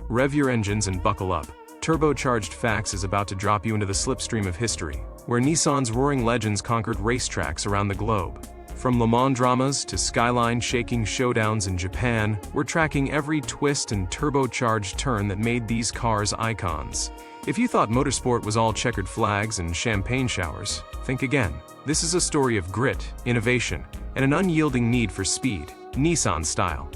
Rev your engines and buckle up. Turbocharged Facts is about to drop you into the slipstream of history, where Nissan's roaring legends conquered racetracks around the globe. From Le Mans dramas to Skyline shaking showdowns in Japan, we're tracking every twist and turbocharged turn that made these cars icons. If you thought motorsport was all checkered flags and champagne showers, think again. This is a story of grit, innovation, and an unyielding need for speed, Nissan style.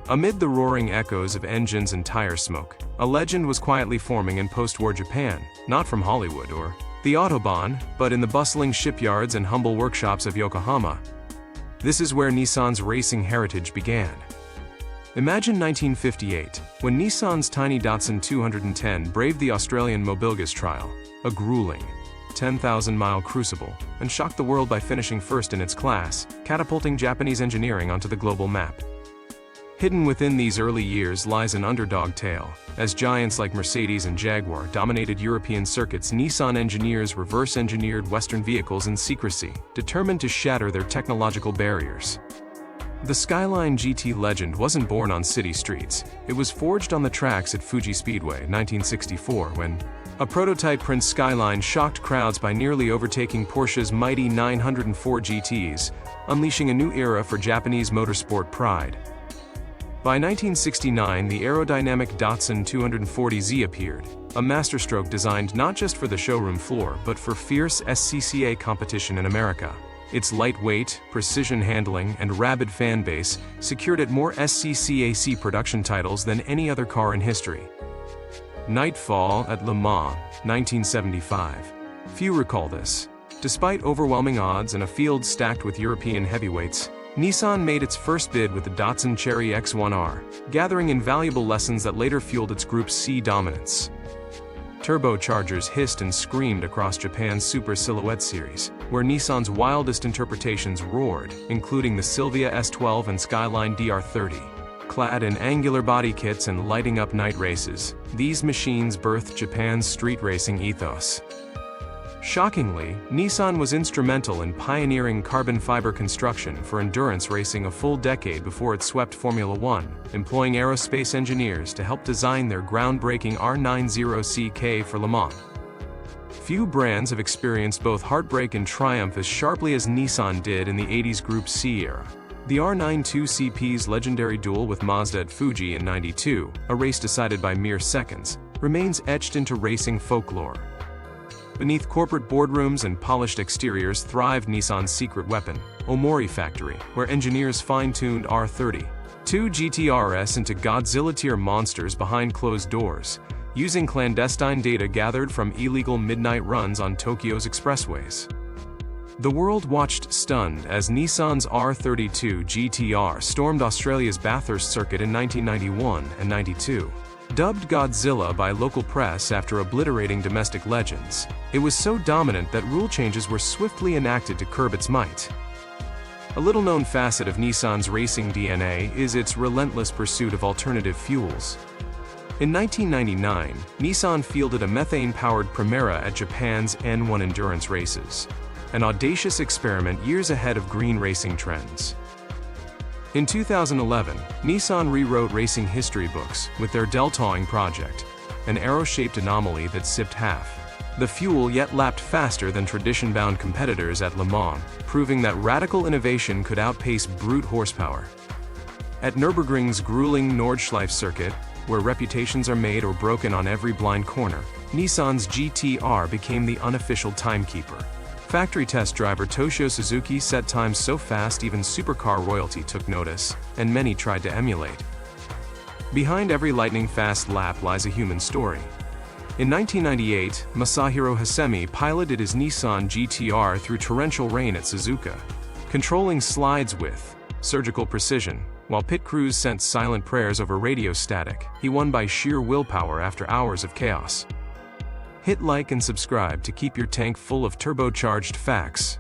Amid the roaring echoes of engines and tire smoke, a legend was quietly forming in post-war Japan, not from Hollywood or the Autobahn, but in the bustling shipyards and humble workshops of Yokohama. This is where Nissan's racing heritage began. Imagine 1958, when Nissan's tiny Datsun 210 braved the Australian Mobilgas trial, a grueling 10,000-mile crucible, and shocked the world by finishing first in its class, catapulting Japanese engineering onto the global map. Hidden within these early years lies an underdog tale. As giants like Mercedes and Jaguar dominated European circuits, Nissan engineers reverse-engineered Western vehicles in secrecy, determined to shatter their technological barriers. The Skyline GT legend wasn't born on city streets. It was forged on the tracks at Fuji Speedway, 1964, when a prototype Prince Skyline shocked crowds by nearly overtaking Porsche's mighty 904 GTs, unleashing a new era for Japanese motorsport pride. By 1969, the aerodynamic Datsun 240Z appeared, a masterstroke designed not just for the showroom floor but for fierce SCCA competition in America. Its lightweight, precision handling, and rabid fan base secured it more SCCAC production titles than any other car in history. Nightfall at Le Mans, 1975. Few recall this. Despite overwhelming odds and a field stacked with European heavyweights, Nissan made its first bid with the Datsun Cherry X1R, gathering invaluable lessons that later fueled its Group C dominance. Turbochargers hissed and screamed across Japan's Super Silhouette series, where Nissan's wildest interpretations roared, including the Silvia S12 and Skyline DR30. Clad in angular body kits and lighting up night races, these machines birthed Japan's street racing ethos. Shockingly, Nissan was instrumental in pioneering carbon fiber construction for endurance racing a full decade before it swept Formula One, employing aerospace engineers to help design their groundbreaking R90CK for Le Mans. Few brands have experienced both heartbreak and triumph as sharply as Nissan did in the 80s Group C era. The R92CP's legendary duel with Mazda at Fuji in '92, a race decided by mere seconds, remains etched into racing folklore. Beneath corporate boardrooms and polished exteriors thrived Nissan's secret weapon, Omori Factory, where engineers fine-tuned R32 GT-RS into Godzilla-tier monsters behind closed doors, using clandestine data gathered from illegal midnight runs on Tokyo's expressways. The world watched stunned as Nissan's R32 GT-R stormed Australia's Bathurst circuit in 1991 and '92. Dubbed Godzilla by local press after obliterating domestic legends, it was so dominant that rule changes were swiftly enacted to curb its might. A little-known facet of Nissan's racing DNA is its relentless pursuit of alternative fuels. In 1999, Nissan fielded a methane-powered Primera at Japan's N1 endurance races, an audacious experiment years ahead of green racing trends. In 2011, Nissan rewrote racing history books with their Deltawing project, an arrow-shaped anomaly that sipped half the fuel yet lapped faster than tradition-bound competitors at Le Mans, proving that radical innovation could outpace brute horsepower. At Nürburgring's grueling Nordschleife circuit, where reputations are made or broken on every blind corner, Nissan's GT-R became the unofficial timekeeper. Factory test driver Toshio Suzuki set times so fast even supercar royalty took notice, and many tried to emulate. Behind every lightning-fast lap lies a human story. In 1998, Masahiro Hasemi piloted his Nissan GT-R through torrential rain at Suzuka, controlling slides with surgical precision. While pit crews sent silent prayers over radio static, he won by sheer willpower after hours of chaos. Hit like and subscribe to keep your tank full of turbocharged facts.